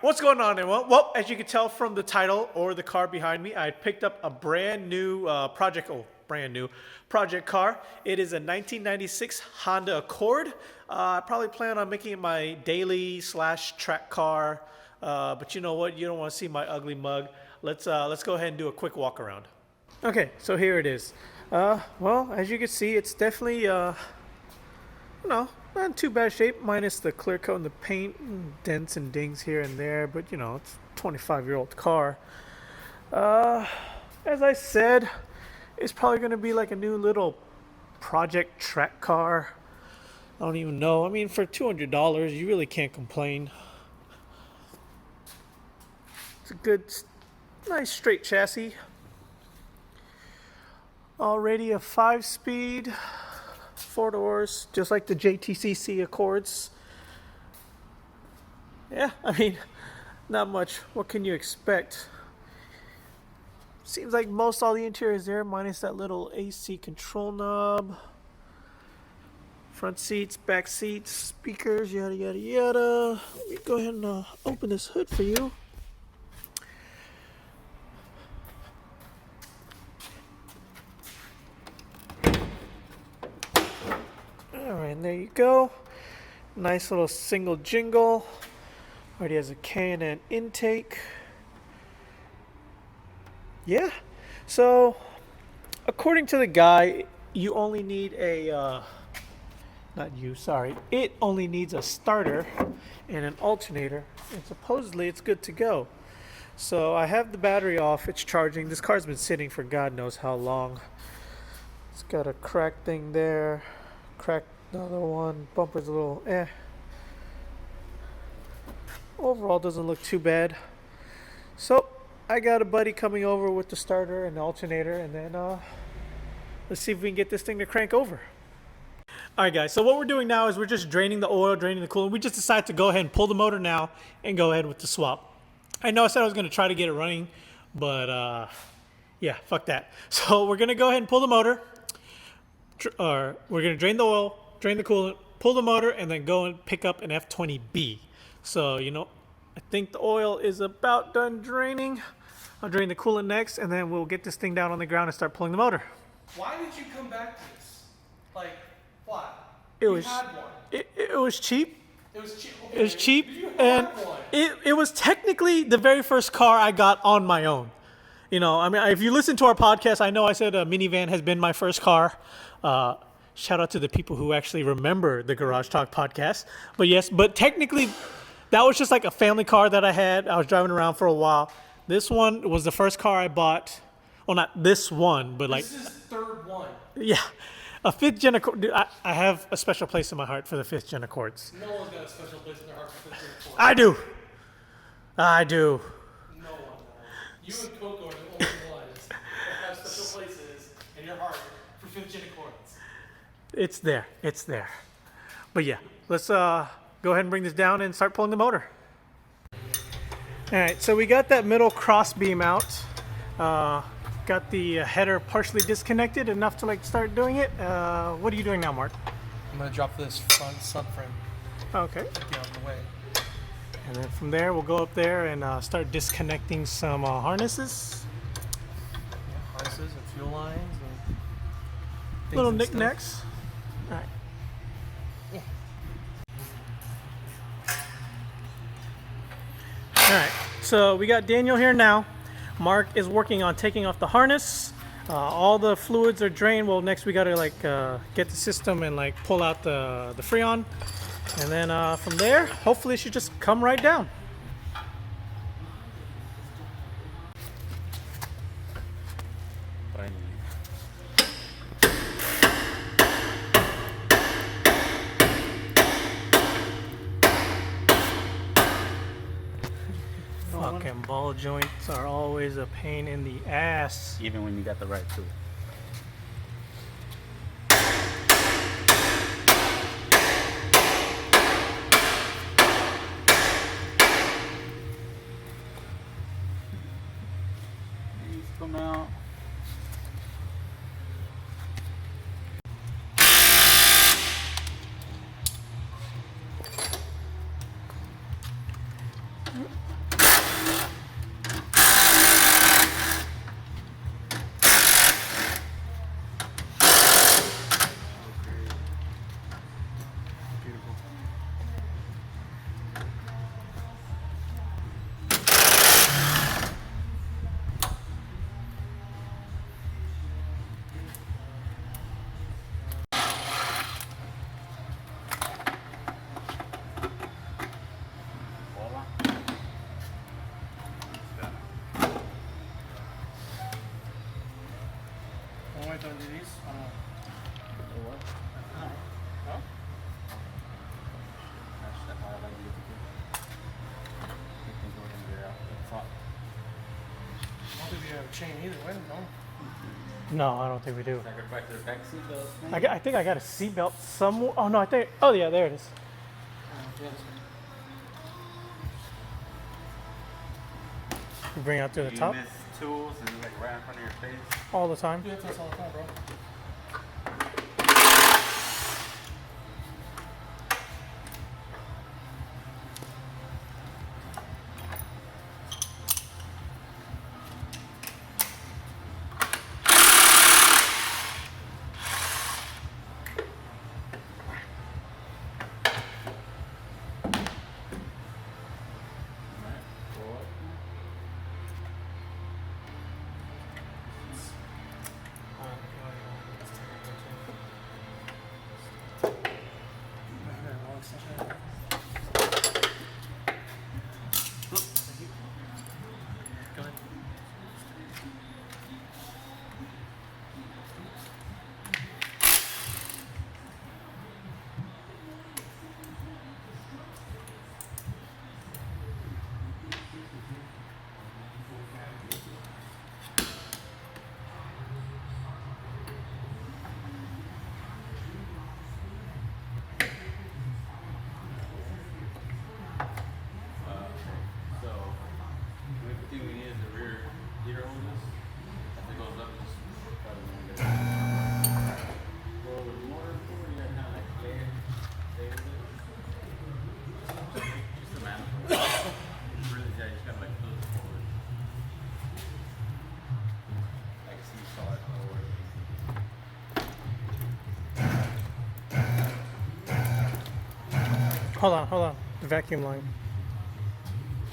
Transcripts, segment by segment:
What's going on, everyone? Well, as you can tell from the title or the car behind me, I picked up a brand new project car. It is a 1996 Honda Accord. I probably plan on making it my daily / track car. But you know what? You don't want to see my ugly mug. Let's go ahead and do a quick walk around. Okay, so here it is. Well, as you can see, it's definitely not in too bad shape, minus the clear coat and the paint, dents and dings here and there, but you know, it's a 25-year-old car. As I said, it's probably going to be like a new little project track car. I don't even know. I mean, for $200, you really can't complain. It's a good, nice straight chassis. Already a 5-speed. 4 doors, just like the JTCC Accords. Yeah, I mean, not much. What can you expect? Seems like most all the interior is there, minus that little AC control knob. Front seats, back seats, speakers, yada yada yada. Let me go ahead and open this hood for you. Alright, and there you go. Nice little single jingle. Already has a K&N intake. Yeah. So, according to the guy, you only need a, it only needs a starter and an alternator. And supposedly it's good to go. So I have the battery off, it's charging. This car's been sitting for God knows how long. It's got a cracked thing there. Cracked another one. Bumper's a little Overall doesn't look too bad. So I got a buddy coming over with the starter and the alternator, and then let's see if we can get this thing to crank over. Alright guys, so what we're doing now is we're just draining the oil, draining the coolant. We just decided to go ahead and pull the motor now and go ahead with the swap. I know I said I was going to try to get it running, but yeah, fuck that. So we're going to go ahead and pull the motor. We're going to drain the oil, drain the coolant, pull the motor, and then go and pick up an F20B. So, you know, I think the oil is about done draining. I'll drain the coolant next, and then we'll get this thing down on the ground and start pulling the motor. Why did you come back to this? Like, why? It was cheap. It was cheap. Okay. It was cheap, You and had one. it was technically the very first car I got on my own. You know, I mean, if you listen to our podcast, I know I said a minivan has been my first car. Shout out to the people who actually remember the Garage Talk podcast. But yes, but technically, that was just like a family car that I had. I was driving around for a while. This one was the first car I bought. Well, not this one, but like... This is third one. Yeah. A 5th gen Accord. Dude, I have a special place in my heart for the 5th gen Accords. No one's got a special place in their heart for 5th gen Accords. I do. I do. No one does. You and Coco are the only ones that have special places in your heart for 5th gen Accords. It's there. It's there. But yeah, let's go ahead and bring this down and start pulling the motor. All right, so we got that middle cross beam out. Got the header partially disconnected enough to like start doing it. What are you doing now, Mark? I'm going to drop this front subframe. Okay. Get out of the way. And then from there, we'll go up there and start disconnecting some harnesses. Yeah, harnesses and fuel lines and things Little and knickknacks. stuff. All right. All right, so we got Daniel here now. Mark is working on taking off the harness. All the fluids are drained. Well, next we gotta like get the system and like pull out the Freon. And then from there, hopefully it should just come right down. Fucking ball joints are always a pain in the ass. Even when you got the right tool. These come out. chain either way, no? No, I don't think we do. Sacrifice their back seat belts. I think I got a seatbelt somewhere. Oh no, I think. Oh yeah, there it is. Yeah, You bring it out to the top You miss tools and like right in front of your face. all the time. do that to us all the time, bro. So, the only thing we need is the rear heater hoses. As it goes up, just try to move it. Well, with motor forward, you gotta kind of like play with it. Just a manifold. It's really, yeah, you just gotta like flip it forward. Like seesaw it forward. Hold on. The vacuum line.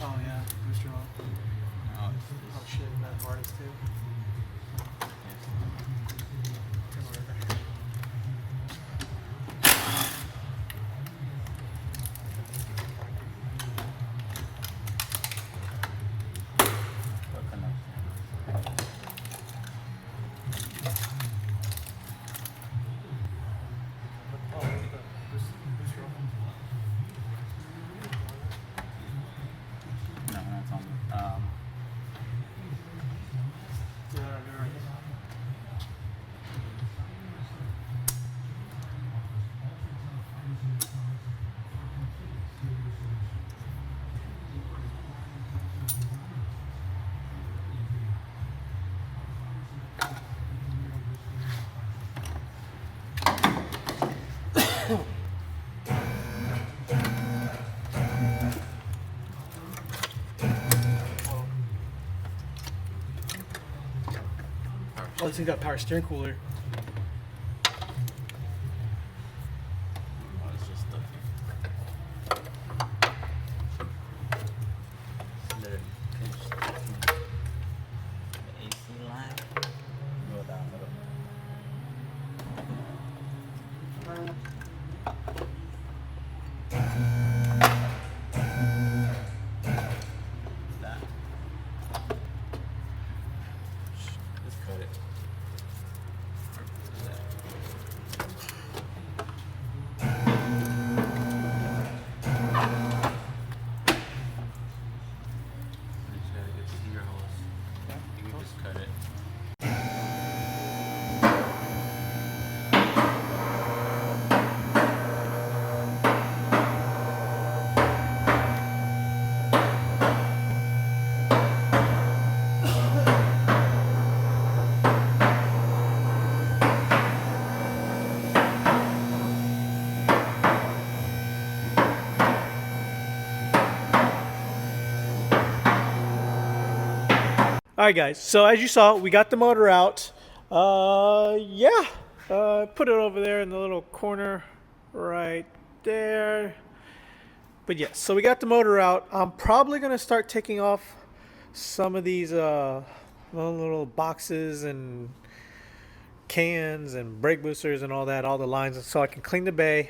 Oh yeah, booster on. No, it's Oh shit, that hardest too. what connection? Oh, look at the booster on. No, that's on. Yeah, you're right. Oh, this thing got power steering cooler. Oh, it's just stuffy. Let it pinch the AC line. Go down a little. That. Just cut it. You just gotta get the ear hose. You can just cut it. All right, guys. So as you saw, we got the motor out. Yeah. Put it over there in the little corner right there. But yes, so we got the motor out. I'm probably gonna start taking off some of these little boxes and cans and brake boosters and all that, all the lines, so I can clean the bay.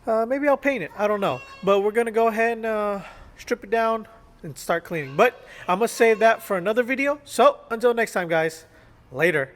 Maybe I'll paint it. I don't know. But we're gonna go ahead and strip it down and start cleaning. But I'm gonna save that for another video. So until next time, guys. Later.